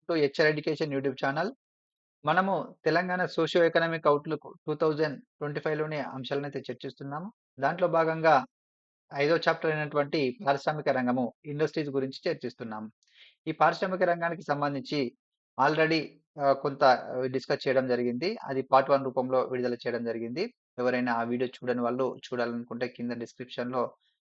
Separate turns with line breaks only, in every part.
To HR education YouTube channel. మనము Telangana socio economic outlook 2025లోని అంశాలనైతే చర్చిస్తున్నాము. దాంట్లో భాగంగా ఐదో చాప్టర్ అయినటువంటి పారిశ్రామిక రంగము, ఇండస్ట్రీస్ గురించి చర్చిస్తున్నాము. ఈ పారిశ్రామిక రంగానికి సంబంధించి ఆల్రెడీ కొంత డిస్కస్ చేయడం జరిగింది. అది పార్ట్ 1 రూపంలో విడుదల చేయడం జరిగింది. ఎవరైనా ఆ వీడియో చూడని వాళ్ళు చూడాలనుకుంటే కింద డిస్క్రిప్షన్‌లో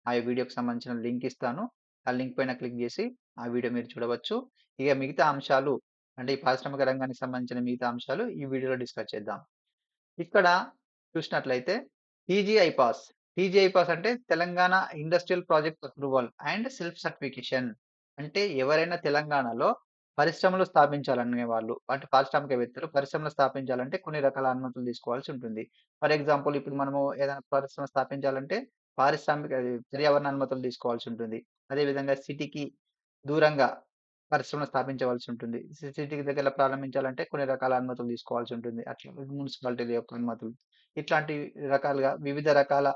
ఆ వీడియోకి సంబంధించిన లింక్ ఇస్తాను. ఆ లింక్ పైన క్లిక్ చేసి ఆ వీడియో మీరు చూడవచ్చు. ఇక మిగతా అంశాలు అంటే ఈ పారిశ్రామిక రంగానికి సంబంధించిన మిగతా అంశాలు ఈ వీడియోలో డిస్కస్ చేద్దాం. ఇక్కడ చూసినట్లయితే టీజీఐ పాస్. టీజీఐ పాస్ అంటే Telangana industrial project approval and self certification. అంటే ఎవరైనా తెలంగాణలో పరిశ్రమలు స్థాపించాలనే వాళ్ళు అంటే పారిశ్రామికవేత్తలు పరిశ్రమలు స్థాపించాలంటే కొన్ని రకాల అనుమతులు తీసుకోవాల్సి ఉంటుంది. ఫర్ ఎగ్జాంపుల్ ఇప్పుడు మనము ఏదైనా పరిశ్రమ స్థాపించాలంటే పర్యావరణ అనుమతులు తీసుకోవాల్సి ఉంటుంది. అదేవిధంగా సిటీకి దూరంగా పరిశ్రమను స్థాపించవలసి ఉంటుంది. సిటీకి దగ్గరలో ప్రారంభించాలంటే కొన్ని రకాల అనుమతులు తీసుకోవాల్సి ఉంటుంది. అట్లా మున్సిపాలిటీల యొక్క అనుమతులు. ఇట్లాంటి రకాలుగా వివిధ రకాల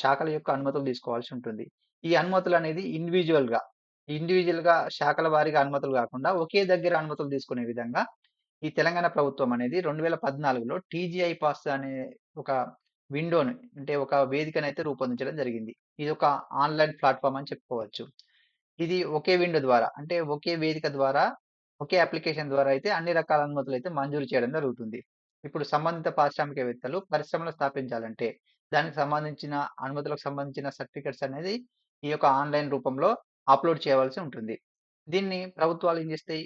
శాఖల యొక్క అనుమతులు తీసుకోవాల్సి ఉంటుంది. ఈ అనుమతులనేది ఇండివిడ్యువల్‌గా శాఖల వారీగా అనుమతులు గాకుండా ఒకే దగ్గర అనుమతులు తీసుకునే విధంగా ఈ తెలంగాణ ప్రభుత్వం అనేది 2014లో టీజీఐ పాస్ అనే ఒక విండోని అంటే ఒక వేదికనైతే రూపొందించడం జరిగింది. ఇదొక ఆన్‌లైన్ ప్లాట్‌ఫార్మ్ అని చెప్పుకోవచ్చు. ఇది ఒకే విండో ద్వారా అంటే ఒకే వేదిక ద్వారా, ఒకే అప్లికేషన్ ద్వారా అయితే అన్ని రకాల అనుమతులైతే మంజూరు చేయడం జరుగుతుంది. ఇప్పుడు సంబంధిత పారిశ్రామికవేత్తలు పరిశ్రమలు స్థాపించాలంటే, దానికి సంబంధించిన అనుమతులకు సంబంధించిన సర్టిఫికేట్స్ అనేది ఈ యొక్క ఆన్‌లైన్ రూపంలో అప్‌లోడ్ చేయవలసి ఉంటుంది. దీన్ని ప్రభుత్వాలు ఏం చేస్తాయి?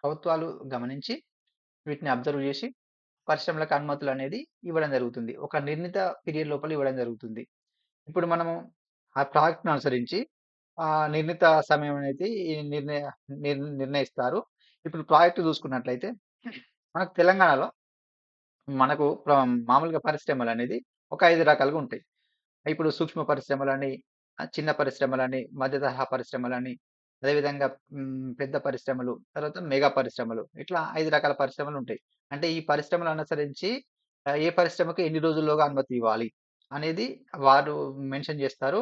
ప్రభుత్వాలు గమనించి వీటిని అబ్జర్వ్ చేసి పరిశ్రమలకు అనుమతులనేది ఇవ్వడం జరుగుతుంది. ఒక నిర్ణీత పీరియడ్ లోపల ఇవ్వడం జరుగుతుంది. ఇప్పుడు మనము ఆ ప్రాజెక్ట్‌ని అనుసరించి నిర్ణీత సమయం అనేది ఈ నిర్ణయిస్తారు. ఇప్పుడు ప్రాజెక్ట్ చూసుకున్నట్లయితే మనకు తెలంగాణలో మనకు మామూలుగా పరిశ్రమలనేది ఒక 5 రకాలుగా ఉంటాయి. ఇప్పుడు సూక్ష్మ పరిశ్రమలని, చిన్న పరిశ్రమలని, మధ్య తరహా పరిశ్రమలని, అదేవిధంగా పెద్ద పరిశ్రమలు, తర్వాత మెగా పరిశ్రమలు. ఇట్లా 5 రకాల పరిశ్రమలుంటాయి. అంటే ఈ పరిశ్రమలు అనుసరించి ఏ పరిశ్రమకు ఎన్ని రోజుల్లోగా అనుమతి ఇవ్వాలి అనేది వారు మెన్షన్ చేస్తారు.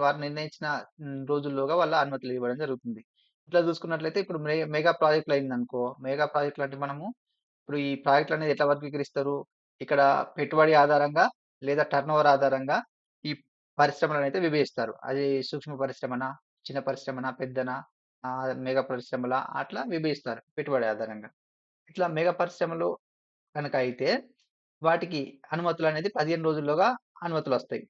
వారు నిర్ణయించిన రోజుల్లోగా వాళ్ళ అనుమతులు ఇవ్వడం జరుగుతుంది. ఇట్లా చూసుకున్నట్లయితే ఇప్పుడు మెగా ప్రాజెక్టులయిందనుకో, మెగా ప్రాజెక్టులంటే మనము ఇప్పుడు ఈ ప్రాజెక్టులనేది ఎట్లా వర్గీకరిస్తారు? ఇక్కడ పెట్టుబడి ఆధారంగా లేదా టర్నోవర్ ఆధారంగా ఈ పరిశ్రమలనైతే విభజిస్తారు. అది సూక్ష్మ పరిశ్రమనా? చిన్న పరిశ్రమనా? పెద్దనా? మెగా పరిశ్రమలా? అట్లా విభజిస్తారు పెట్టుబడి ఆధారంగా. ఇట్లా మెగా పరిశ్రమలు గనక అయితే వాటికి అనుమతులనేది 15 రోజుల్లోగా అనుమతులొస్తాయి.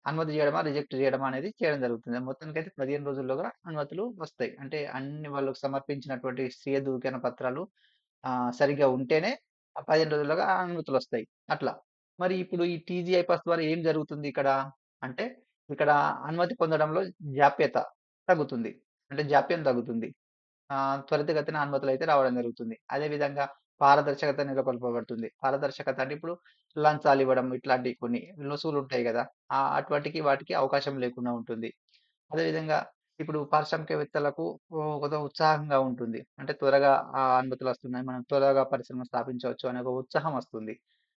అనుమతి జేయడమా, రిజెక్ట్ జేయడమా అనేది చేయడం జరుగుతుంది. మొత్తానికైతే 15 రోజుల్లోగా అనుమతులు వస్తాయి. అంటే అన్ని వాళ్ళకి సమర్పించినటువంటి స్వీయ ధృవీకరణ పత్రాలు సరిగ్గా ఉంటేనే ఆ 15 రోజుల్లోగా అనుమతులొస్తాయి. అట్లా. మరి ఇప్పుడు ఈ టీజీఐ పాస్ ద్వారా ఏం జరుగుతుంది ఇక్కడ? అంటే ఇక్కడ అనుమతి పొందడంలో జాప్యత తగ్గుతుంది. అంటే జాప్యం తగ్గుతుంది. త్వరితగతిన అనుమతులైతే రావడం జరుగుతుంది. అదే విధంగా పారదర్శకత నెలకొల్పబడుతుంది. పారదర్శకత అంటే ఇప్పుడు లంచాలివ్వడం ఇట్లాంటివి కొన్ని లొసుగులుంటాయి గదా! అటువంటికి వాటికి అవకాశం లేకుండా ఉంటుంది. అదే విధంగా ఇప్పుడు పారిశ్రామికవేత్తలకు కొంత ఉత్సాహంగా ఉంటుంది. అంటే త్వరగా అనుమతులొస్తున్నాయి. మనం త్వరగా పరిశ్రమ స్థాపించవచ్చు అనే ఒక ఉత్సాహం వస్తుంది.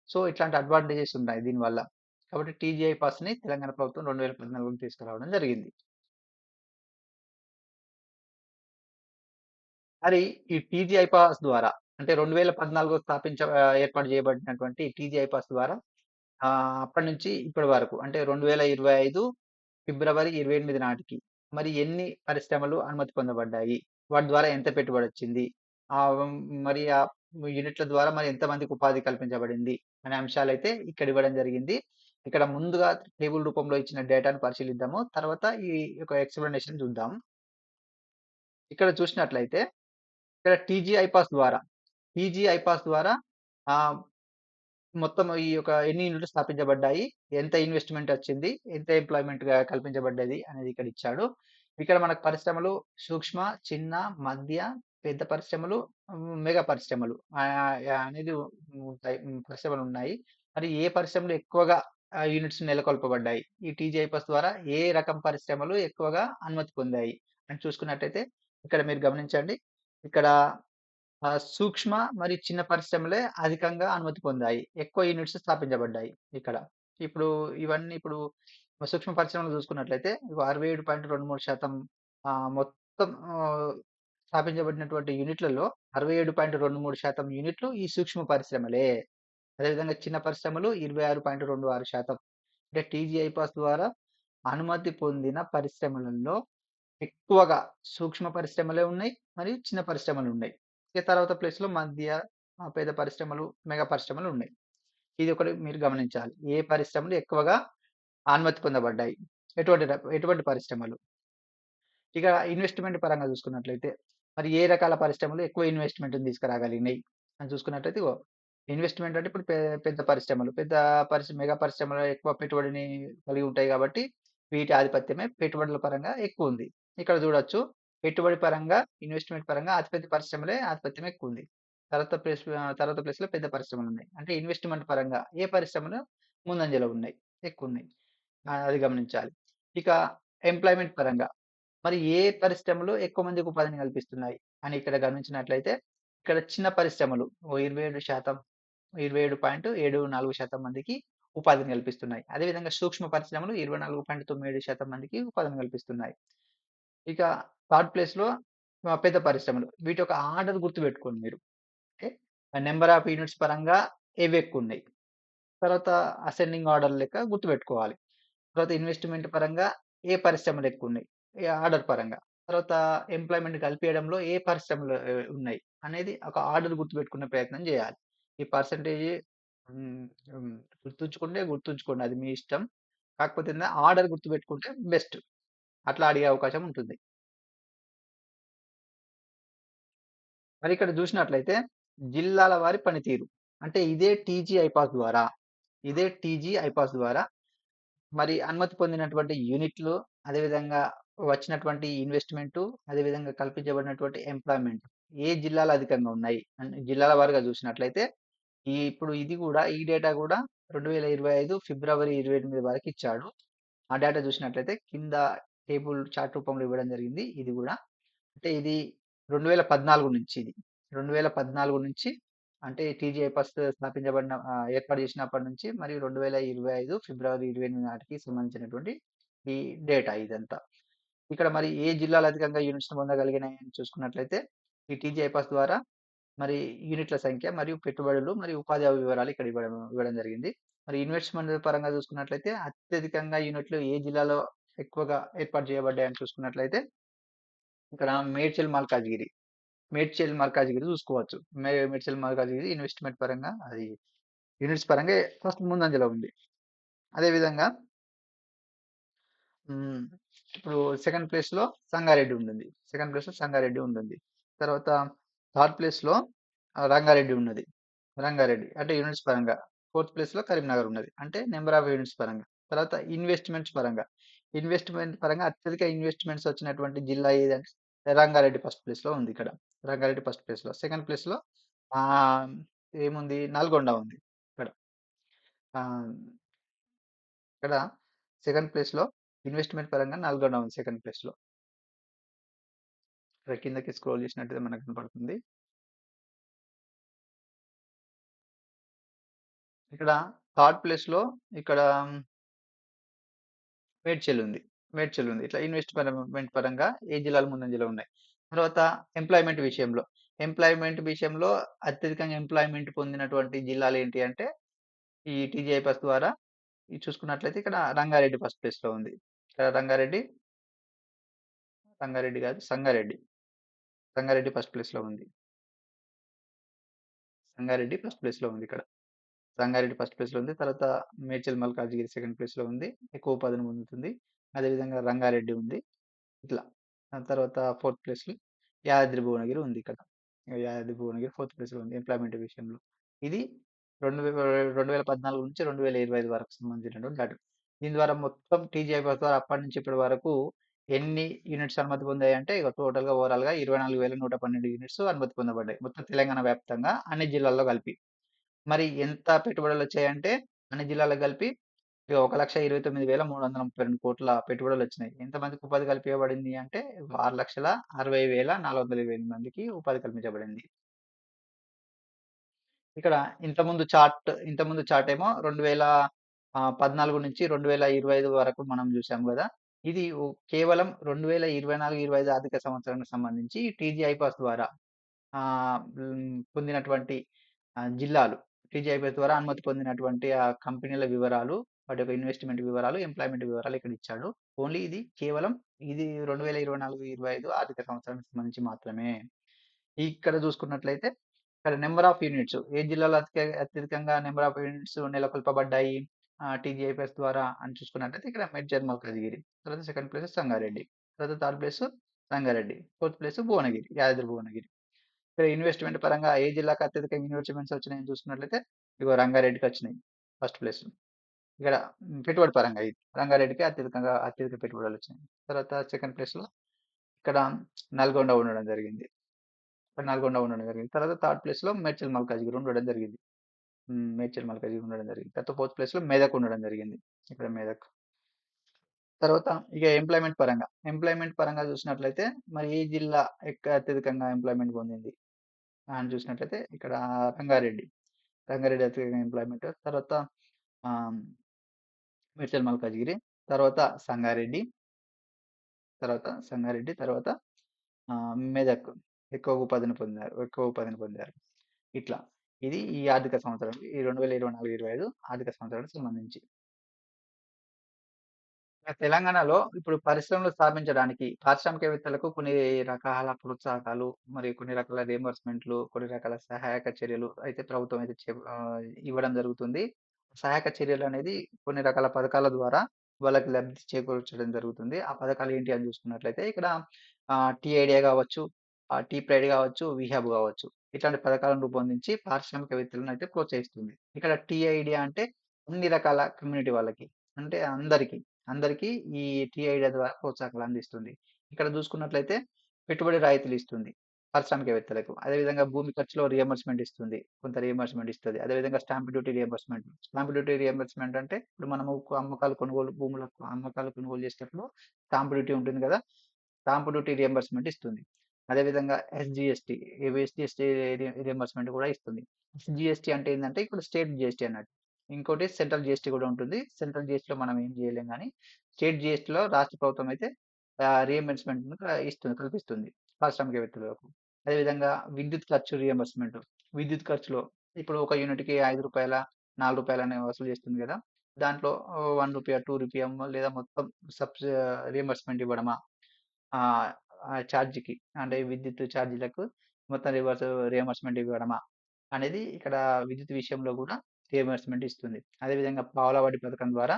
సో, ఇట్లాంటి అడ్వాంటేజెస్ ఉన్నాయి దీనివల్ల. కాబట్టి టీజీఐ పాస్‌ని తెలంగాణ ప్రభుత్వం 2014లో తీసుకురావడం జరిగింది. మరి ఈ టీజీఐ పాస్ ద్వారా అంటే 2014లో ఏర్పాటు చేయబడినటువంటి టీజీఐ పాస్ ద్వారా అప్పటి నుంచి ఇప్పటి వరకు అంటే 2025 ఫిబ్రవరి 28 నాటికి మరి ఎన్ని పరిశ్రమలు అనుమతి పొందబడ్డాయి? వాటి ద్వారా ఎంత పెట్టుబడొచ్చింది? మరి యూనిట్ల ద్వారా మరి ఎంతమందికి ఉపాధి కల్పించబడింది? అనే అంశాలైతే ఇక్కడ ఇవ్వడం జరిగింది. ఇక్కడ ముందుగా టేబుల్ రూపంలో ఇచ్చిన డేటాను పరిశీలిద్దాము. తర్వాత ఈ యొక్క ఎక్స్‌ప్లనేషన్ చూద్దాం. ఇక్కడ చూసినట్లయితే ఇక్కడ టీజీ ఐపాస్ ద్వారా ఆహ్, మొత్తం ఈ యొక్క ఎన్ని యూనిట్లు స్థాపించబడ్డాయి? ఎంత ఇన్వెస్ట్‌మెంట్ వచ్చింది? ఎంత ఎంప్లాయ్‌మెంట్‌గా కల్పించబడ్డది? అనేది ఇక్కడ ఇచ్చాడు. ఇక్కడ మనకు పరిశ్రమలు సూక్ష్మ, చిన్న, మధ్య, పెద్ద పరిశ్రమలు, మెగా పరిశ్రమలు అనేది ఉంటాయి. పరిశ్రమలున్నాయి. మరి ఏ పరిశ్రమలు ఎక్కువగా యూనిట్స్ నెలకొల్పబడ్డాయి? ఈ టీజీ ఐపాస్ ద్వారా ఏ రకం పరిశ్రమలు ఎక్కువగా అనుమతి పొందాయి? అని చూసుకున్నట్టయితే ఇక్కడ మీరు గమనించండి. ఇక్కడ సూక్ష్మ మరియు చిన్న పరిశ్రమలే అధికంగా అనుమతి పొందాయి. ఎక్కువ యూనిట్స్ స్థాపించబడ్డాయి ఇక్కడ. ఇప్పుడు ఇవన్నీ ఇప్పుడు సూక్ష్మ పరిశ్రమలు చూసుకున్నట్లయితే 67.23% మొత్తం స్థాపించబడినటువంటి యూనిట్లలో 67.23% యూనిట్లు ఈ సూక్ష్మ పరిశ్రమలే. అదేవిధంగా చిన్న పరిశ్రమలు 26.26%. అంటే టీజీ ఐపాస్ ద్వారా అనుమతి పొందిన పరిశ్రమలలో ఎక్కువగా సూక్ష్మ పరిశ్రమలే ఉన్నాయి. మరియు చిన్న పరిశ్రమలు ఉన్నాయి. ఇక తర్వాత ప్లేస్‌లో మధ్య, పేద పరిశ్రమలు, మెగా పరిశ్రమలు ఉన్నాయి. ఇది ఒకటి మీరు గమనించాలి. ఏ పరిశ్రమలు ఎక్కువగా అనుమతి పొందబడ్డాయి? ఎటువంటి పరిశ్రమలు? ఇక ఇన్వెస్ట్‌మెంట్ పరంగా చూసుకున్నట్లయితే, మరి ఏ రకాల పరిశ్రమలు ఎక్కువ ఇన్వెస్ట్‌మెంట్‌ని తీసుకురాగలిగినాయి అని చూసుకున్నట్లయితే, ఇన్వెస్ట్‌మెంట్ అంటే ఇప్పుడు పెద్ద పరిశ్రమలు, మెగా పరిశ్రమలు ఎక్కువ పెట్టుబడిని కలిగి ఉంటాయి కాబట్టి, వీటి ఆధిపత్యమే పెట్టుబడుల పరంగా ఎక్కువుంది. ఇక్కడ చూడొచ్చు, పెట్టుబడి పరంగా, ఇన్వెస్ట్‌మెంట్ పరంగా అతిపెద్ద పరిశ్రమలే ఆధిపత్యం ఎక్కువుంది. తర్వాత ప్లేస్‌లో పెద్ద పరిశ్రమలున్నాయి. అంటే ఇన్వెస్ట్‌మెంట్ పరంగా ఏ పరిశ్రమలు ముందంజలో ఉన్నాయి, ఎక్కువున్నాయి. అది గమనించాలి. ఇక ఎంప్లాయ్‌మెంట్ పరంగా మరి ఏ పరిశ్రమలు ఎక్కువ మందికి ఉపాధిని కల్పిస్తున్నాయి అని ఇక్కడ గమనించినట్లయితే, ఇక్కడ చిన్న పరిశ్రమలు ఓ 27%, 27.74% మందికి ఉపాధిని కల్పిస్తున్నాయి. అదేవిధంగా సూక్ష్మ పరిశ్రమలు 24.97% మందికి ఉపాధిని కల్పిస్తున్నాయి. ఇక థర్డ్ ప్లేస్‌లో పెద్ద పరిశ్రమలు. వీటి యొక్క ఆర్డర్ గుర్తుపెట్టుకోండి మీరు. ఓకే. నంబర్ ఆఫ్ యూనిట్స్ పరంగా ఏవెక్కువున్నాయి. తర్వాత అసెండింగ్ ఆర్డర్ లెక్క గుర్తుపెట్టుకోవాలి. తర్వాత ఇన్వెస్ట్‌మెంట్ పరంగా ఏ పరిశ్రమలు ఎక్కువున్నాయి? ఆర్డర్ పరంగా. తర్వాత ఎంప్లాయ్‌మెంట్ కల్పియడంలో ఏ పరిశ్రమలు ఉన్నాయి? అనేది ఒక ఆర్డర్ గుర్తుపెట్టుకునే ప్రయత్నం జేయాలి. ఈ పర్సెంటేజ్ హ్మ్. హ్మ్. గుర్తుంచుకోండి. అది మీ ఇష్టం. కాకపోతే ఆర్డర్ గుర్తుపెట్టుకుంటే బెస్ట్. అట్లా అడిగే అవకాశం ఉంటుంది. మరి ఇక్కడ జూసినట్లయితే జిల్లాల వారి పనితీరు. అంటే ఇదే టీజీ ఐపాస్ ద్వారా మరి అనుమతి పొందినటువంటి యూనిట్లు, అదేవిధంగా వచ్చినటువంటి ఇన్వెస్ట్‌మెంటు, అదేవిధంగా కల్పించబడినటువంటి ఎంప్లాయ్‌మెంట్ ఏ జిల్లాలో అధికంగా ఉన్నాయి? జిల్లాల వారీగా చూసినట్లయితే, ఇది గూడా ఈ డేటా గూడా 2025 ఫిబ్రవరి 28 వరకు ఇచ్చాడు. ఆ డేటా చూసినట్లయితే కింద టేబుల్ చార్ట్ రూపంలో ఇవ్వడం జరిగింది. ఇది గూడా అంటే ఇది 2014 నుంచి ఇది. 2014 నుంచి అంటే టీజీఐపాస్ ఏర్పాటు చేసినప్పటి నుంచి మరియు 2025 ఫిబ్రవరి 28 నాటికి సంబంధించినటువంటి ఈ డేటా ఇదంతా. ఇక్కడ మరి ఏ జిల్లాలు అధికంగా యూనిట్స్‌ని పొందగలిగినాయని చూసుకున్నట్లయితే, ఈ టీజీఐపాస్ ద్వారా మరి యూనిట్ల సంఖ్య మరియు పెట్టుబడులు మరియు ఉపాధి వివరాలు ఇక్కడ ఇవ్వడం జరిగింది. మరి ఇన్వెస్ట్‌మెంట్ పరంగా చూసుకున్నట్లయితే అత్యధికంగా యూనిట్లు ఏ జిల్లాలో ఎక్కువగా ఏర్పాటు చేయబడ్డాయని చూసుకున్నట్లయితే, ఇక్కడ మేడ్చల్ మల్కాజిగిరి చూసుకోవచ్చు. మేడ్చల్ మల్కాజిగిరి ఇన్వెస్ట్‌మెంట్ పరంగా అది యూనిట్స్ పరంగా ఫస్ట్ ముందంజలో ఉంది. అదేవిధంగా హ్మ్. ఇప్పుడు సెకండ్ ప్లేస్‌లో సంగారెడ్డి ఉంటుంది. తర్వాత థర్డ్ ప్లేస్‌లో రంగారెడ్డి ఉన్నది. రంగారెడ్డి అంటే యూనిట్స్ పరంగా. ఫోర్త్ ప్లేస్‌లో కరీంనగర్ ఉన్నది. అంటే నంబర్ ఆఫ్ యూనిట్స్ పరంగా. తర్వాత ఇన్వెస్ట్‌మెంట్ పరంగా అత్యధిక ఇన్వెస్ట్‌మెంట్స్ వచ్చినటువంటి జిల్లా ఏదంటే రంగారెడ్డి ఫస్ట్ ప్లేస్‌లో ఉంది ఇక్కడ. రంగారెడ్డి ఫస్ట్ ప్లేస్‌లో. సెకండ్ ప్లేస్‌లో ఆహ్, ఏముంది నల్గొండ ఉంది ఇక్కడ. ఆహ్, ఇక్కడ సెకండ్ ప్లేస్‌లో ఇన్వెస్ట్‌మెంట్ పరంగా నల్గొండ ఉంది సెకండ్ ప్లేస్‌లో. ఇక్కడ కిందకి స్క్రోల్ చేసినట్టయితే మనకు కనపడుతుంది. ఇక్కడ థర్డ్ ప్లేస్‌లో ఇక్కడ మేడ్చల్ ఉంది. ఇట్లా ఇన్వెస్ట్‌మెంట్ పరంగా ఏ జిల్లాలు ముందంజలో ఉన్నాయి. తర్వాత ఎంప్లాయ్‌మెంట్ విషయంలో అత్యధికంగా ఎంప్లాయ్‌మెంట్ పొందినటువంటి జిల్లాలు ఏంటి అంటే, ఈ టీజీఐపాస్ ద్వారా ఇది చూసుకున్నట్లయితే ఇక్కడ రంగారెడ్డి ఫస్ట్ ప్లేస్‌లో ఉంది. ఇక్కడ రంగారెడ్డి కాదు సంగారెడ్డి. సంగారెడ్డి ఫస్ట్ ప్లేస్‌లో ఉంది. సంగారెడ్డి ఫస్ట్ ప్లేస్‌లో ఉంది ఇక్కడ. రంగారెడ్డి ఫస్ట్ ప్లేస్‌లో ఉంది. తర్వాత మేడ్చల్ మల్కాజ్గిరి సెకండ్ ప్లేస్‌లో ఉంది. ఎక్కువ ఉపాధిని పొందుతుంది. అదేవిధంగా రంగారెడ్డి ఉంది. ఇట్లా. ఆ తర్వాత ఫోర్త్ ప్లేస్‌లో యాదాద్రి భువనగిరి ఉంది ఇక్కడ. యాదాద్రి భువనగిరి ఫోర్త్ ప్లేస్‌లో ఉంది ఎంప్లాయ్‌మెంట్ విషయంలో. ఇది 2014 నుంచి 2025 వరకు సంబంధించినటువంటి డాటా. దీని ద్వారా మొత్తం టీజీఐపాస్ ద్వారా అప్పటి నుంచి ఇప్పటి వరకు ఎన్ని యూనిట్స్ అనుమతి పొందాయంటే ఇగ టోటల్‌గా ఓవరాల్‌గా 24,112 యూనిట్స్ అనుమతి పొందబడ్డాయి. మొత్తం తెలంగాణ వ్యాప్తంగా అన్ని జిల్లాల్లో కలిపి. మరి ఎంత పెట్టుబడులొచ్చాయంటే అన్ని జిల్లాలకు కలిపి ఇగ 1,29,332,00,00,000 పెట్టుబడులొచ్చినాయి. ఎంతమందికి ఉపాధి కల్పించబడింది అంటే 6,60,428 మందికి ఉపాధి కల్పించబడింది. ఇక్కడ ఇంతకుముందు చార్ట్ ఏమో 14 నుంచి 2025 వరకు మనం చూసాం గదా! ఇది కేవలం 2024, 25 ఆర్థిక సంవత్సరానికి సంబంధించి టీజీ ఐపాస్ ద్వారా పొందినటువంటి జిల్లాలు. టీజీ ఐపాస్ ద్వారా అనుమతి పొందినటువంటి ఆ కంపెనీల వివరాలు, వాటి యొక్క ఇన్వెస్ట్‌మెంట్ వివరాలు, ఎంప్లాయ్‌మెంట్ వివరాలు ఇక్కడ ఇచ్చాడు. ఓన్లీ ఇది కేవలం ఇది 2024, 25 ఆర్థిక సంవత్సరానికి సంబంధించి మాత్రమే. ఇక్కడ చూసుకున్నట్లయితే ఇక్కడ నంబర్ ఆఫ్ యూనిట్స్ ఏ జిల్లాలో అత్యధికంగా నంబర్ ఆఫ్ యూనిట్స్ నెలకొల్పబడ్డాయి టీజీఐపీఎస్ ద్వారా అని చూసుకున్నట్లయితే ఇక్కడ మేడ్చల్ మల్కాజ్గిరి, తర్వాత సెకండ్ ప్లేస్ సంగారెడ్డి, తర్వాత third place Sangareddy, fourth place Bhuvanagiri, Yadadri Bhuvanagiri. ఇక్కడ ఇన్వెస్ట్మెంట్ పరంగా ఏ జిల్లాకు అత్యధిక ఇన్వెస్ట్మెంట్స్ వచ్చినాయని చూసుకున్నట్లయితే ఇగో రంగారెడ్డికి వచ్చినాయి ఫస్ట్ ప్లేస్. ఇక్కడ పెట్టుబడి పరంగా ఇది రంగారెడ్డికి అత్యధిక పెట్టుబడులు వచ్చినాయి. తర్వాత సెకండ్ ప్లేస్ లో ఇక్కడ నల్గొండ ఉండడం జరిగింది. తర్వాత థర్డ్ ప్లేస్ లో మేడ్చల్ మల్కాజ్గిరి ఉండడం జరిగింది. తర్వాత ఫోర్త్ ప్లేస్ లో మెదక్ ఉండడం జరిగింది. ఇక్కడ మెదక్. తర్వాత ఇక ఎంప్లాయ్మెంట్ పరంగా చూసినట్లయితే మరి ఏ జిల్లా అత్యధికంగా ఎంప్లాయ్మెంట్ పొందింది అని చూసినట్లయితే ఇక్కడ రంగారెడ్డి అత్యధికంగా ఎంప్లాయ్మెంట్. తర్వాత మేడ్చల్ మల్కాజ్గిరి, తర్వాత సంగారెడ్డి, తర్వాత మెదక్ ఎక్కువ ఉపాధిని పొందారు. ఇట్లా ఇది ఈ ఆర్థిక సంవత్సరం ఈ 2024, 25 ఆర్థిక సంవత్సరానికి సంబంధించి. తెలంగాణలో ఇప్పుడు పరిశ్రమలు స్థాపించడానికి పారిశ్రామికవేత్తలకు కొన్ని రకాల ప్రోత్సాహకాలు మరియు కొన్ని రకాల రియంబర్స్మెంట్లు, కొన్ని రకాల సహాయక చర్యలు అయితే ప్రభుత్వం అయితే ఇవ్వడం జరుగుతుంది. సహాయక చర్యలు అనేది కొన్ని రకాల పథకాల ద్వారా వాళ్ళకి లబ్ధి చేకూర్చడం జరుగుతుంది. ఆ పథకాలు ఏంటి అని చూసుకున్నట్లయితే ఇక్కడ టీ ఐడియా కావచ్చు, టీ ప్రైడ్ కావచ్చు, విహాబ్ కావచ్చు. ఇట్లాంటి పథకాలను రూపొందించి పారిశ్రామికవేత్తలను అయితే ప్రోత్సహిస్తుంది. ఇక్కడ టీ ఐడియా అంటే అన్ని రకాల కమ్యూనిటీ వాళ్ళకి, అంటే అందరికీ ఈ టీ ఐడియా ద్వారా ప్రోత్సాహకాలు అందిస్తుంది. ఇక్కడ చూసుకున్నట్లయితే పెట్టుబడి రాయితీలు ఇస్తుంది పారిశ్రామికవేత్తలకు. అదేవిధంగా భూమి ఖర్చులో రియంబర్స్మెంట్ ఇస్తుంది. కొంత రియంబర్స్మెంట్ ఇస్తది. అదేవిధంగా స్టాంప్ డ్యూటీ రియంబర్స్మెంట్. అంటే ఇప్పుడు మనము భూములకు అమ్మకాలు కొనుగోలు చేసేటప్పుడు స్టాంప్ డ్యూటీ ఉంటుంది కదా! స్టాంప్ డ్యూటీ రియంబర్స్మెంట్ ఇస్తుంది. అదేవిధంగా ఎస్‌జీఎస్టీ రియంబర్స్మెంట్ కూడా ఇస్తుంది. ఎస్‌జీఎస్టీ అంటే ఏందంటే ఇక్కడ స్టేట్ జీఎస్టీ అన్నట్టు. ఇంకోటి సెంట్రల్ జీఎస్టీ కూడా ఉంటుంది. సెంట్రల్ జీఎస్టీలో మనం ఏం చేయలేం గానీ, స్టేట్ జీఎస్టీలో రాష్ట్ర ప్రభుత్వం అయితే రియంబర్స్మెంట్‌ను కల్పిస్తుంది పారిశ్రామికవేత్తలకు. అదేవిధంగా విద్యుత్ ఖర్చు రియంబర్స్మెంట్. విద్యుత్ ఖర్చులో ఇప్పుడు ఒక యూనిట్‌కి రూ. 5, రూ. 4 అని వసూలు చేస్తుంది కదా! దాంట్లో రూ. 1, రూ. 2 లేదా మొత్తం రియంబర్స్మెంట్ ఇవ్వడమా? ఛార్జ్‌కి అంటే విద్యుత్ ఛార్జీలకు మొత్తం రియంబర్స్మెంట్ ఇవ్వడమా? అనేది ఇక్కడ విద్యుత్ విషయంలో కూడా రియంబర్స్మెంట్ ఇస్తుంది. అదేవిధంగా పావలా వడ్డీ పథకం ద్వారా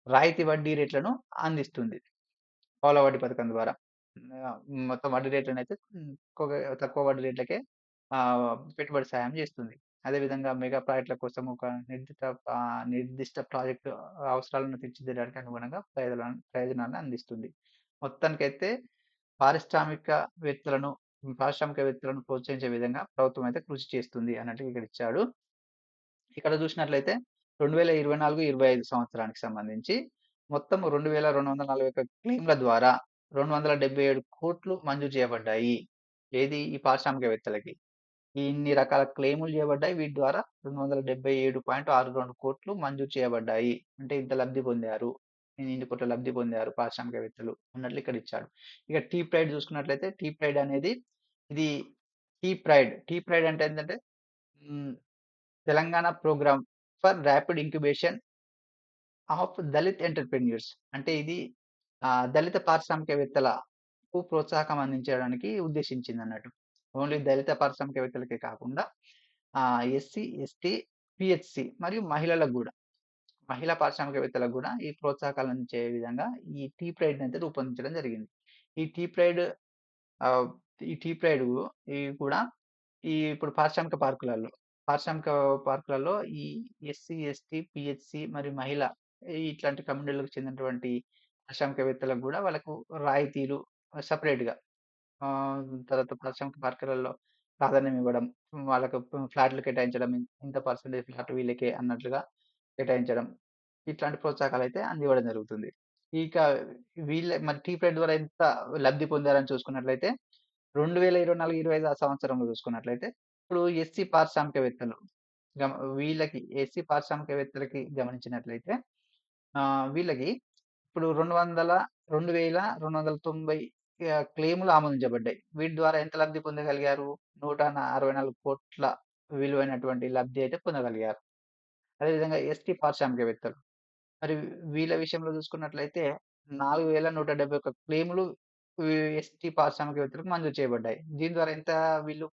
రాయితీ వడ్డీ రేట్లను అందిస్తుంది. పావలా వడ్డీ పథకం ద్వారా. మొత్తం వడ్డీ రేట్లనైతే తక్కువ వడ్డీ రేట్లకే పెట్టుబడి సాయం చేస్తుంది. అదేవిధంగా మెగా ప్రాజెక్టుల కోసం ఒక నిర్దిష్ట ప్రాజెక్టు అవసరాలను తీర్చిదిద్దడానికి అనుగుణంగా ప్రయోజనాలను అందిస్తుంది. మొత్తానికైతే పారిశ్రామికవేత్తలను ప్రోత్సహించే విధంగా ప్రభుత్వం అయితే కృషి చేస్తుంది అన్నట్టు ఇక్కడ ఇచ్చాడు. ఇక్కడ చూసినట్లయితే 2024, 25 సంవత్సరానికి సంబంధించి మొత్తం 2241 క్లెయిమ్‌ల ద్వారా 277 కోట్లు మంజూరు చేయబడ్డాయి. ఏది ఈ పారిశ్రామికవేత్తలకి. ఇన్ని రకాల క్లెయిములు చేయబడ్డాయి. వీటి ద్వారా 277.62 కోట్లు మంజూరు చేయబడ్డాయి. అంటే ఇంత లబ్ధి పొందారు. ఇన్ని కోట్ల లబ్ధి పొందారు పారిశ్రామికవేత్తలు అన్నట్లు ఇక్కడ ఇచ్చాడు. ఇక టీ ప్రైడ్ చూసుకున్నట్లయితే టీ ప్రైడ్ అనేది ఇది టీ ప్రైడ్ అంటే ఏంటంటే Telangana program for rapid incubation of Dalit entrepreneurs. అంటే ఇది దళిత పారిశ్రామికవేత్తలకు ప్రోత్సాహకం అందించడానికి ఉద్దేశించిందన్నట్టు. ఓన్లీ దళిత పారిశ్రామికవేత్తలకే కాకుండా ఎస్సీ, ఎస్టీ, పీహెచ్‌సీ మరియు మహిళా పారిశ్రామికవేత్తలకు కూడా ఈ ప్రోత్సాహకాలు అందించే విధంగా ఈ టీ ప్రైడ్‌నైతే రూపొందించడం జరిగింది. ఈ టీ ప్రైడ్ ఆహ్, ఈ టీ ప్రైడ్ కూడా ఇప్పుడు పారిశ్రామిక పార్కులలో ఈ ఎస్సీ, ఎస్టీ, పీహెచ్‌సీ మరియు ఇట్లాంటి కమ్యూనిటీలకు చెందినటువంటి పారిశ్రామికవేత్తలకు కూడా వాళ్ళకు రాయితీలు సెపరేట్‌గా తర్వాత పారిశ్రామిక పార్కులలో ప్రాధాన్యం ఇవ్వడం, వాళ్ళకు ఫ్లాట్‌లు కేటాయించడం, ఇంత పర్సెంటేజ్ ఫ్లాట్ వీళ్ళకే అన్నట్లుగా కేటాయించడం. ఇట్లాంటి ప్రోత్సాహకాలైతే అందివ్వడం జరుగుతుంది. ఇక మరి టీ ప్రైడ్ ద్వారా ఎంత లబ్ధి పొందారని చూసుకున్నట్లయితే 2024, 25 సంవత్సరంలో చూసుకున్నట్లయితే ఇప్పుడు ఎస్సీ పారిశ్రామికవేత్తలు ఎస్సీ పారిశ్రామికవేత్తలకి గమనించినట్లయితే వీళ్ళకి ఇప్పుడు 2,290 క్లెయిములు ఆమోదించబడ్డాయి. వీటి ద్వారా ఎంత లబ్ధి పొందగలిగారు? 164,00,00,000 విలువైనటువంటి లబ్ధి అయితే పొందగలిగారు. అదేవిధంగా ఎస్టీ పారిశ్రామికవేత్తలు. మరి వీళ్ళ విషయంలో చూసుకున్నట్లయితే 4,171 క్లెయిములు ఎస్టీ పారిశ్రామికవేత్తలకు మంజూరు చేయబడ్డాయి. దీని ద్వారా ఎంత వీళ్ళు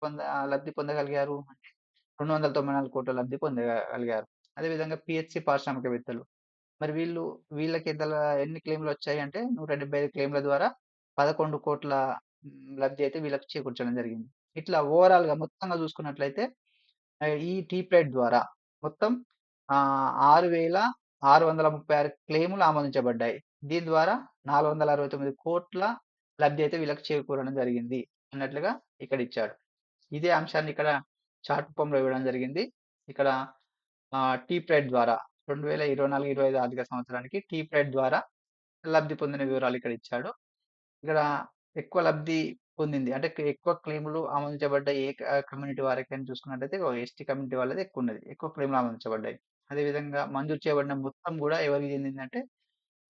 లబ్ధి పొందగలిగారు అంటే 294,00,00,000 లబ్ధి పొందగలిగారు. అదేవిధంగా పీహెచ్‌సీ పారిశ్రామికవేత్తలు. మరి వీళ్ళకి ఎన్ని క్లెయిమ్‌లొచ్చాయి అంటే 175 క్లెయిమ్‌ల ద్వారా 11,00,00,000 లబ్ధి అయితే వీళ్ళకి చేకూర్చడం జరిగింది. ఇట్లా ఓవరాల్‌గా మొత్తంగా చూసుకున్నట్లయితే ఈ టీ ప్రైడ్ ద్వారా మొత్తం 6,636 క్లెయిములు ఆమోదించబడ్డాయి. దీని ద్వారా 469,00,00,000 లబ్ధి అయితే వీళ్ళకి చేకూరడం జరిగింది అన్నట్లుగా ఇక్కడ ఇచ్చాడు. ఇదే అంశాన్ని ఇక్కడ చార్ట్ రూపంలో ఇవ్వడం జరిగింది. ఇక్కడ టీ ప్రైడ్ ద్వారా 2024, 25 ఆర్థిక సంవత్సరానికి టీ ప్రైడ్ ద్వారా లబ్ధి పొందిన వివరాలు ఇక్కడ ఇచ్చాడు. ఇక్కడ ఎక్కువ లబ్ధి పొందింది. అంటే ఎక్కువ క్లెయిములు ఆమోదించబడ్డ ఏ కమ్యూనిటీ వారికి అని చూసుకున్నట్లయితే ఎస్టీ కమ్యూనిటీ వాళ్ళది ఎక్కువున్నది. ఎక్కువ క్లెయిములు ఆమోదించబడ్డాయి. అదేవిధంగా మంజూరు చేయబడిన మొత్తం గూడా ఎవరికి చెందిందంటే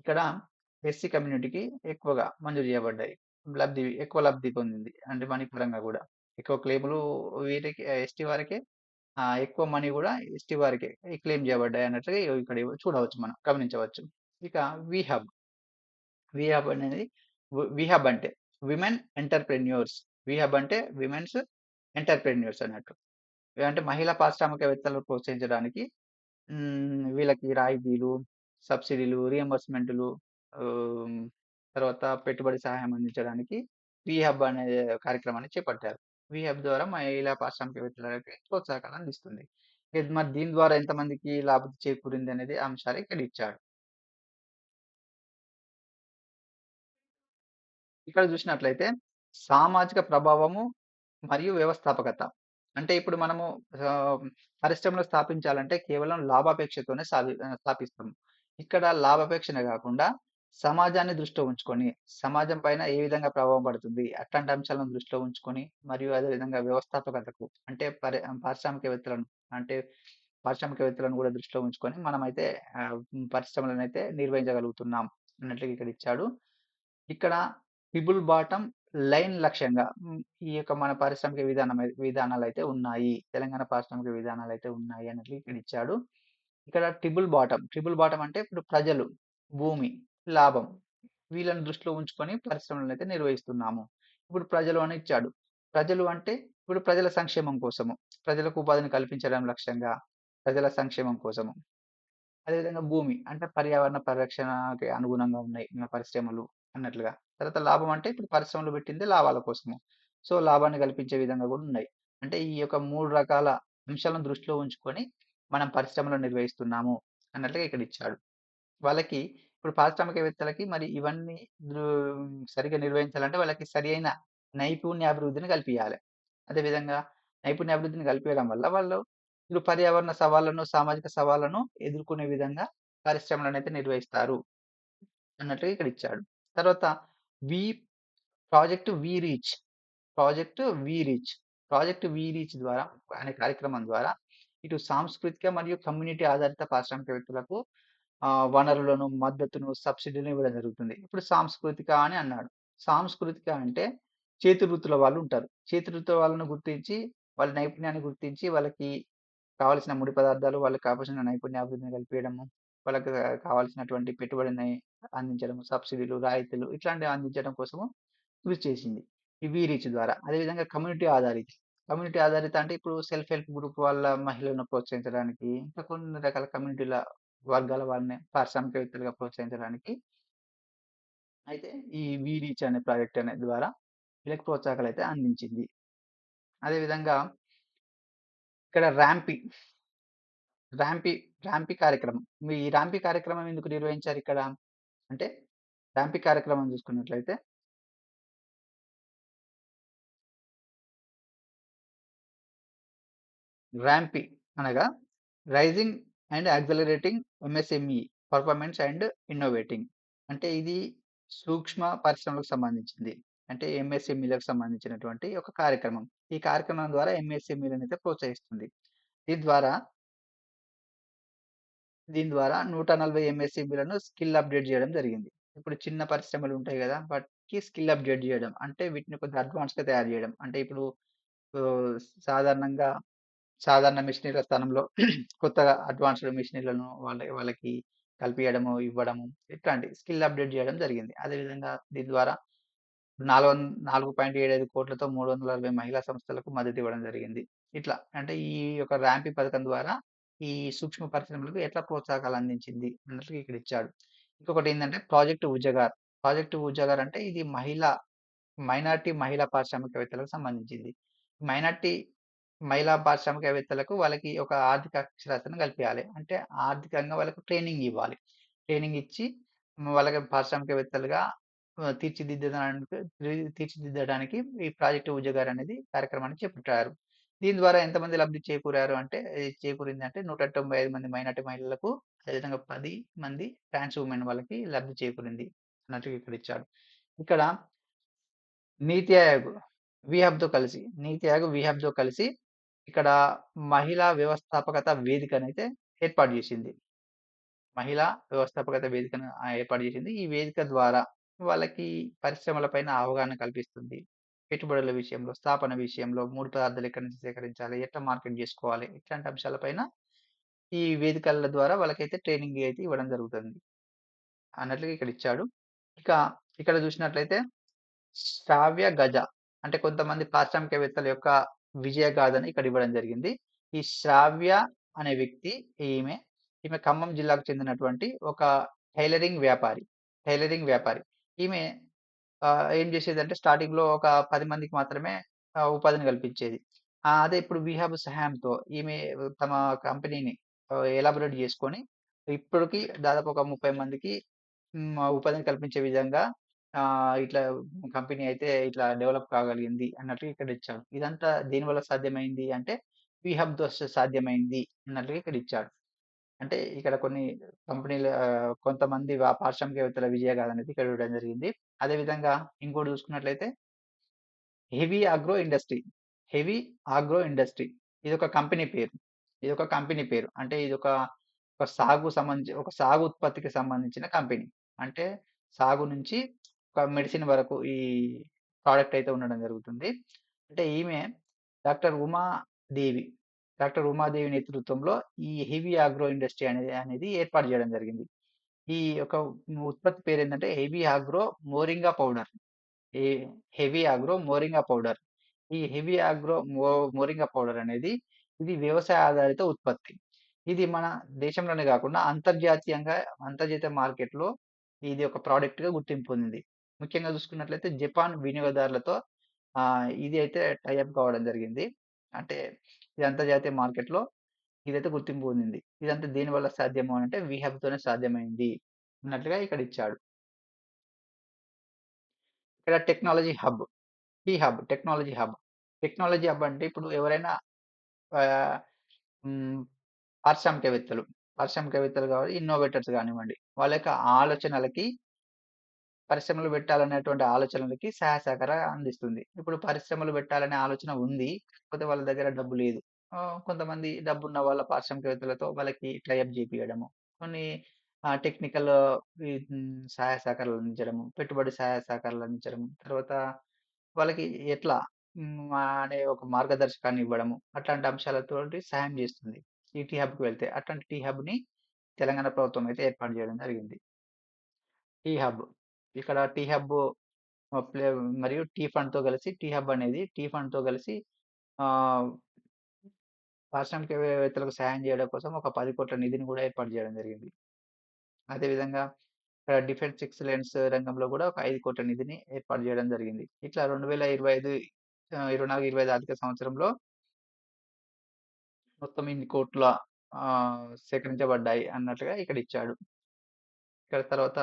ఇక్కడ ఎస్సీ కమ్యూనిటీకి ఎక్కువగా మంజూరు చేయబడ్డాయి. ఎక్కువ లబ్ధి పొందింది. అంటే మనీ పరంగా గూడా. ఎక్కువ క్లెయిములు వీరికి ఎస్టీ వారికే ఎక్కువ మనీ గూడా ఎస్టీ వారికే క్లెయిమ్ చేయబడ్డాయి అన్నట్లుగా ఇక్కడ చూడవచ్చు మనం గమనించవచ్చు. ఇక వీహబ్. వీహబ్ అనేది వీహబ్ అంటే విమెన్ ఎంటర్‌ప్రెన్యూర్స్. వీహబ్ అంటే విమెన్స్ ఎంటర్‌ప్రెన్యూర్స్ అన్నట్టు. అంటే మహిళా పారిశ్రామికవేత్తలను ప్రోత్సహించడానికి వీళ్ళకి రాయితీలు, సబ్సిడీలు, రీయింబర్స్‌మెంట్‌లు ఆహ్, తర్వాత పెట్టుబడి సహాయం అందించడానికి వీహబ్ అనే కార్యక్రమాన్ని చేపట్టారు. వీహబ్ ద్వారా మహిళా పారిశ్రామికవేత్తలకి ప్రోత్సాహకాలు అందిస్తుంది. మరి దీని ద్వారా ఎంతమందికి లాభం చేకూరింది అనేది అంశాలు ఇక్కడ ఇచ్చాడు. ఇక్కడ చూసినట్లయితే సామాజిక ప్రభావము మరియు వ్యవస్థాపకత. అంటే ఇప్పుడు మనము ఆహ్, పరిశ్రమలు స్థాపించాలంటే కేవలం లాభాపేక్షతోనే స్థాపిస్తాము. ఇక్కడ లాభాపేక్షనే గాకుండా సమాజాన్ని దృష్టిలో ఉంచుకొని, సమాజం పైన ఏ విధంగా ప్రభావం పడుతుంది, అట్లాంటి అంశాలను దృష్టిలో ఉంచుకొని మరియు అదే విధంగా వ్యవస్థాపకతకు అంటే పారిశ్రామికవేత్తలను అంటే పారిశ్రామికవేత్తలను గూడా దృష్టిలో ఉంచుకొని మనమైతే పరిశ్రమలనైతే నిర్వహించగలుగుతున్నాం అన్నట్లుగా ఇక్కడ ఇచ్చాడు. ఇక్కడ ట్రిపుల్ బాటమ్ లైన్ లక్ష్యంగా ఈ యొక్క మన పారిశ్రామిక విధానాలైతే ఉన్నాయి. తెలంగాణ పారిశ్రామిక విధానాలైతే ఉన్నాయి అన్నట్లు ఇక్కడ ఇచ్చాడు. ఇక్కడ ట్రిపుల్ బాటమ్ అంటే ఇప్పుడు ప్రజలు, భూమి, లాభం వీళ్ళని దృష్టిలో ఉంచుకొని పరిశ్రమలనైతే నిర్వహిస్తున్నాము. ఇప్పుడు ప్రజలు అని ఇచ్చాడు. ప్రజలు అంటే ఇప్పుడు ప్రజల సంక్షేమం కోసము, ప్రజలకు ఉపాధిని కల్పించడం లక్ష్యంగా, ప్రజల సంక్షేమం కోసము. అదేవిధంగా భూమి అంటే పర్యావరణ పరిరక్షణకి అనుగుణంగా ఉన్నాయి మన పరిశ్రమలు అన్నట్లుగా. తర్వాత లాభం అంటే ఇప్పుడు పరిశ్రమలు పెట్టింది లాభాల కోసము. సో, లాభాన్ని కల్పించే విధంగా గూడా ఉన్నాయి. అంటే ఈ యొక్క 3 రకాల అంశాలను దృష్టిలో ఉంచుకొని మనం పరిశ్రమలు నిర్వహిస్తున్నాము అన్నట్లుగా ఇక్కడ ఇచ్చాడు. వాళ్ళకి ఇప్పుడు పారిశ్రామికవేత్తలకి మరి ఇవన్నీ దృ సరిగ్గా నిర్వహించాలంటే వాళ్ళకి సరియైన నైపుణ్యాభివృద్ధిని కల్పియాలె. అదేవిధంగా నైపుణ్యాభివృద్ధిని కల్పియడం వల్ల వాళ్ళు ఇప్పుడు పర్యావరణ సవాళ్ళను, సామాజిక సవాళ్ళను ఎదుర్కొనే విధంగా పరిశ్రమలనైతే నిర్వహిస్తారు అన్నట్టుగా ఇక్కడ ఇచ్చాడు. తర్వాత we project we reach, project we reach, project we reach ద్వారా అనే కార్యక్రమం ద్వారా ఇటు సాంస్కృతిక మరియు కమ్యూనిటీ ఆధారిత పారిశ్రామికవేత్తలకు వనరులను, మద్దతును, సబ్సిడీలను ఇవ్వడం జరుగుతుంది. ఇప్పుడు సాంస్కృతిక అని అన్నాడు. సాంస్కృతిక అంటే చేతి వృత్తుల వాళ్ళు ఉంటారు. చేతి వృత్తుల వాళ్ళను గుర్తించి, వాళ్ళ నైపుణ్యాన్ని గుర్తించి, వాళ్ళకి కావాల్సిన ముడి పదార్థాలు, వాళ్ళకి కావాల్సిన నైపుణ్యాభివృద్ధిని కల్పియడము, వాళ్ళకి కావాల్సినటువంటి పెట్టుబడిని అందించడము, సబ్సిడీలు, రాయితీలు ఇట్లాంటివి అందించడం కోసము కృషి చేసింది. ఈ రీచ్ ద్వారా. అదేవిధంగా కమ్యూనిటీ ఆధారిత అంటే ఇప్పుడు సెల్ఫ్ హెల్ప్ గ్రూప్ వాళ్ళ మహిళలను ప్రోత్సహించడానికి, ఇంకా కొన్ని రకాల కమ్యూనిటీల వర్గాల వాళ్ళని పారిశ్రామికవేత్తలుగా ప్రోత్సహించడానికి అయితే ఈ రీచ్ అనే ప్రాజెక్ట్ అనే ద్వారా వీళ్ళకి ప్రోత్సాహకాలైతే అందించింది. అదేవిధంగా ఇక్కడ ర్యాంపీ ర్యాంపీ కార్యక్రమం. ఈ ర్యాంపీ కార్యక్రమం ఎందుకు నిర్వహించారిక్కడ? అంటే ర్యాంపీ కార్యక్రమం చూసుకున్నట్లయితే ర్యాంపీ అనగా raising and accelerating MSME performance and innovating. అంటే ఇది సూక్ష్మ పరిశ్రమలకు సంబంధించింది. అంటే ఎంఎస్ఎంఈలకు సంబంధించినటువంటి ఒక కార్యక్రమం. ఈ కార్యక్రమం ద్వారా ఎంఎస్ఎంఈలనైతే ప్రోత్సహిస్తుంది. దీని ద్వారా దీని ద్వారా 140 ఎంఎస్ఎంఈలను స్కిల్ అప్‌డేట్ జేయడం జరిగింది. ఇప్పుడు చిన్న పరిశ్రమలు ఉంటాయి గదా! వాటికి స్కిల్ అప్‌డేట్ జేయడం. అంటే వీటిని కొద్దిగా అడ్వాన్స్‌గా తయారు జేయడం. అంటే ఇప్పుడు ఆహ్, సాధారణంగా సాధారణ మెషినరీల స్థానంలో కొత్తగా అడ్వాన్స్‌డ్ మెషినరీలను వాళ్ళకి కల్పియడము, ఇవ్వడము ఇట్లాంటి స్కిల్ అప్‌డేట్ జేయడం జరిగింది. అదేవిధంగా దీని ద్వారా 4.75 కోట్లతో 360 మహిళా సంస్థలకు మద్దతివ్వడం జరిగింది. ఇట్లా అంటే ఈ యొక్క ర్యాంపీ పథకం ద్వారా ఈ సూక్ష్మ పరిశ్రమలకు ఎట్లా ప్రోత్సాహకాలు అందించింది అన్నట్లు ఇక్కడ ఇచ్చాడు. ఇంకొకటేందంటే ప్రాజెక్ట్ ఉజగార్. ప్రాజెక్ట్ ఉజగార్ అంటే ఇది మైనారిటీ మహిళా పారిశ్రామికవేత్తలకు సంబంధించింది. మైనారిటీ మహిళా పారిశ్రామికవేత్తలకు వాళ్ళకి ఒక ఆర్థిక అక్షరాస్యతను కల్పియాలి. అంటే ఆర్థికంగా వాళ్ళకు ట్రైనింగ్ ఇవ్వాలి. ట్రైనింగ్ ఇచ్చి వాళ్ళకి పారిశ్రామికవేత్తలుగా తీర్చిదిద్దడానికి ఈ ప్రాజెక్ట్ ఉద్యోగాలు అనేది కార్యక్రమాన్ని చేపట్టారు. దీని ద్వారా ఎంతమంది లబ్ధి చేకూరారు అంటే చేకూరిందంటే 195 మంది మైనారిటీ మహిళలకు, అదేవిధంగా 10 మంది ట్రాన్స్ వుమెన్ వాళ్ళకి లబ్ధి చేకూరింది అన్నట్టుగా ఇక్కడ ఇచ్చాడు. ఇక్కడ నీతి ఆయోగ్, నీతి ఆయోగ్, తో కలిసి ఇక్కడ మహిళా వ్యవస్థాపకత వేదికనైతే ఏర్పాటు జేసింది. మహిళా వ్యవస్థాపకత వేదికను ఏర్పాటు జేసింది. ఈ వేదిక ద్వారా వాళ్ళకి పరిశ్రమల పైన అవగాహన కల్పిస్తుంది. పెట్టుబడుల విషయంలో, స్థాపన విషయంలో, ముడి పదార్థాలు ఎక్కడి నుంచి సేకరించాలి, ఎట్లా మార్కెట్ జేసుకోవాలి, ఇట్లాంటి అంశాల పైన ఈ వేదికల ద్వారా వాళ్ళకైతే ట్రైనింగ్ అయితే ఇవ్వడం జరుగుతుంది అన్నట్లుగా ఇక్కడ ఇచ్చాడు. ఇక ఇక్కడ జూసినట్లయితే శ్రావ్య గజ అంటే కొంతమంది పారిశ్రామికవేత్తల యొక్క విజయ గాథని ఇక్కడ ఇవ్వడం జరిగింది. ఈ శ్రావ్య అనే వ్యక్తి ఈమె, ఈమె ఖమ్మం జిల్లాకు చెందినటువంటి ఒక టైలరింగ్ వ్యాపారి. టైలరింగ్ వ్యాపారి. ఈమె ఏం జేసేదంటే స్టార్టింగ్‌లో ఒక 10 మందికి మాత్రమే ఉపాధిని కల్పించేది. అదే ఇప్పుడు వీహాబ్ సహాయంతో ఈమె తమ కంపెనీని ఎలాబొరేట్ జేసుకొని ఇప్పటికి దాదాపు ఒక 30 మందికి ఉపాధిని కల్పించే విధంగా ఇట్లా కంపెనీ అయితే ఇట్లా డెవలప్ కాగలిగింది అన్నట్టుగా ఇక్కడ ఇచ్చాడు. ఇదంతా దేనివల్ల సాధ్యమైంది అంటే వీహబ్‌తో సాధ్యమైంది అన్నట్టుగా ఇక్కడ ఇచ్చాడు. అంటే ఇక్కడ కొన్ని కొంతమంది పారిశ్రామికవేత్తల విజయ గాథనేది ఇక్కడ ఇవ్వడం జరిగింది. అదేవిధంగా ఇంకోటి చూసుకున్నట్లయితే heavy agro industry. Heavy agro industry. ఇదొక కంపెనీ పేరు. ఇదొక కంపెనీ పేరు. అంటే ఒక సాగు ఉత్పత్తికి సంబంధించిన కంపెనీ. అంటే సాగు నుంచి ఒక మెడిసిన్ వరకు ఈ ప్రొడక్ట్ అయితే ఉండడం జరుగుతుంది. అంటే ఈమె డాక్టర్ ఉమాదేవి. డాక్టర్ ఉమాదేవి నేతృత్వంలో ఈ హెవీ ఆగ్రో ఇండస్ట్రీ అనేది ఏర్పాటు చేయడం జరిగింది. ఈ యొక్క ఉత్పత్తి పేరేంటంటే హెవీ ఆగ్రో మోరింగా పౌడర్. ఈ హెవీ ఆగ్రో మోరింగా పౌడర్. ఈ హెవీ ఆగ్రో మోరింగా పౌడర్ అనేది ఇది వ్యవసాయ ఆధారిత ఉత్పత్తి. ఇది మన దేశంలోనే గాకుండా అంతర్జాతీయ మార్కెట్‌లో ఇది ఒక ప్రొడక్ట్‌గా గుర్తింపు పొందింది. ముఖ్యంగా చూసుకున్నట్లయితే జపాన్ వినియోగదారులతో ఇది అయితే టై అప్ కావడం జరిగింది. అంటే ఇది అంతర్జాతీయ మార్కెట్‌లో ఇదైతే గుర్తింపు పొందింది. ఇదంతా దేనివల్ల సాధ్యము అనంటే వీహబ్‌తోనే సాధ్యమైంది అన్నట్లుగా ఇక్కడ ఇచ్చాడు. ఇక్కడ technology hub. Technology hub. Technology hub అంటే ఇప్పుడు ఎవరైనా ఆహ్, హ్మ్. పారిశ్రామికవేత్తలు కావాలి, ఇన్నోవేటర్స్ గానివ్వండి. వాళ్ళ యొక్క ఆలోచనలకి పరిశ్రమలు పెట్టాలనేటువంటి ఆలోచనలకి సహాయ సహకారాలు అందిస్తుంది. ఇప్పుడు పరిశ్రమలు పెట్టాలనే ఆలోచన ఉంది. కాకపోతే వాళ్ళ దగ్గర డబ్బు లేదు. కొంతమంది డబ్బున్న వాళ్ళ పారిశ్రామికవేత్తలతో వాళ్ళకి టై అప్ జేపియడము. కొన్ని టెక్నికల్ సహాయ సహకారాలు అందించడము, పెట్టుబడి సహాయ సహకారాలు అందించడము. తర్వాత వాళ్ళకి ఎట్లా అనే ఒక మార్గదర్శకాన్ని ఇవ్వడము. అట్లాంటి అంశాలతోటి సహాయం జేస్తుంది. ఈ టీ హబ్‌కి వెళ్తే. అట్లాంటి టీ హబ్‌ని తెలంగాణ ప్రభుత్వం అయితే ఏర్పాటు జేయడం జరిగింది. T Hub. ఇక్కడ టీ హబ్ ప్లే మరియు టీ ఫండ్‌తో కలిసి ఆహ్, పారిశ్రామికవేత్తలకు సహాయం జేయడం కోసం ఒక 10,00,00,000 నిధిని గూడా ఏర్పాటు జేయడం జరిగింది. అదేవిధంగా డిఫెన్స్ ఎక్సలెన్స్ రంగంలో గూడా ఒక 5,00,00,000 నిధిని ఏర్పాటు జేయడం జరిగింది. ఇట్లా 2025 24, 25 ఆర్థిక సంవత్సరంలో మొత్తం ఇన్ని కోట్ల సేకరించబడ్డాయి అన్నట్టుగా ఇక్కడ ఇచ్చాడు. ఇక్కడ తర్వాత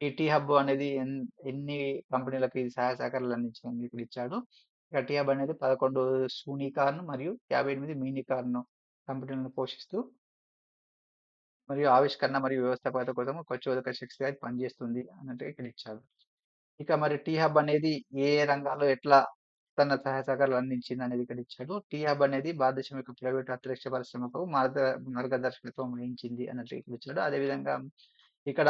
ఈ టీ హబ్ అనేది ఎన్ని కంపెనీలకి సహాయ సహకారాలు అందించిందని ఇక్కడ ఇచ్చాడు. ఇక టీ హబ్ అనేది 11 యూనికార్న్ మరియు 58 మినికార్న్ కంపెనీలను పోషిస్తూ మరియు ఆవిష్కరణ మరియు వ్యవస్థాపకత కోసం ఒక చోదక శక్తిగా ఇది పనిచేస్తుంది అన్నట్టుగా ఇక్కడ ఇచ్చాడు. ఇక మరి టీ హబ్ అనేది ఏ ఏ రంగాల్లో ఎట్లా తన సహాయ సహకారాలు అందించింది అనేది ఇక్కడ ఇచ్చాడు. టీ హబ్ అనేది భారతదేశం యొక్క ప్రైవేట్ అంతరిక్ష పరిశ్రమకు మార్గదర్శకత్వం వహించింది అన్నట్లు ఇక్కడ ఇచ్చాడు. అదేవిధంగా ఇక్కడ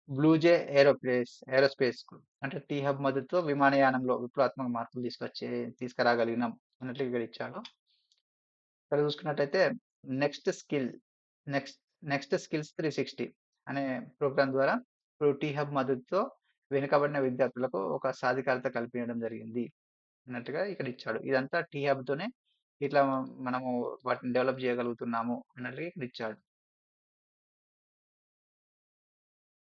బ్లూజే ఏరోస్పేస్ అంటే టీ హబ్ మద్దతుతో విమానయానంలో విప్లవాత్మక మార్పులు తీసుకురాగలిగినాం అన్నట్లు ఇక్కడ ఇచ్చాడు. ఇక్కడ చూసుకున్నట్టయితే next skill next next skills 360 అనే ప్రోగ్రామ్ ద్వారా ఇప్పుడు టీ హబ్ మద్దతుతో వెనుకబడిన విద్యార్థులకు ఒక సాధికారత కల్పించడం జరిగింది అన్నట్టుగా ఇక్కడ ఇచ్చాడు. ఇదంతా టీ హబ్ తోనే ఇట్లా మనము వాటిని డెవలప్ చేయగలుగుతున్నాము అన్నట్టుగా ఇక్కడ ఇచ్చాడు.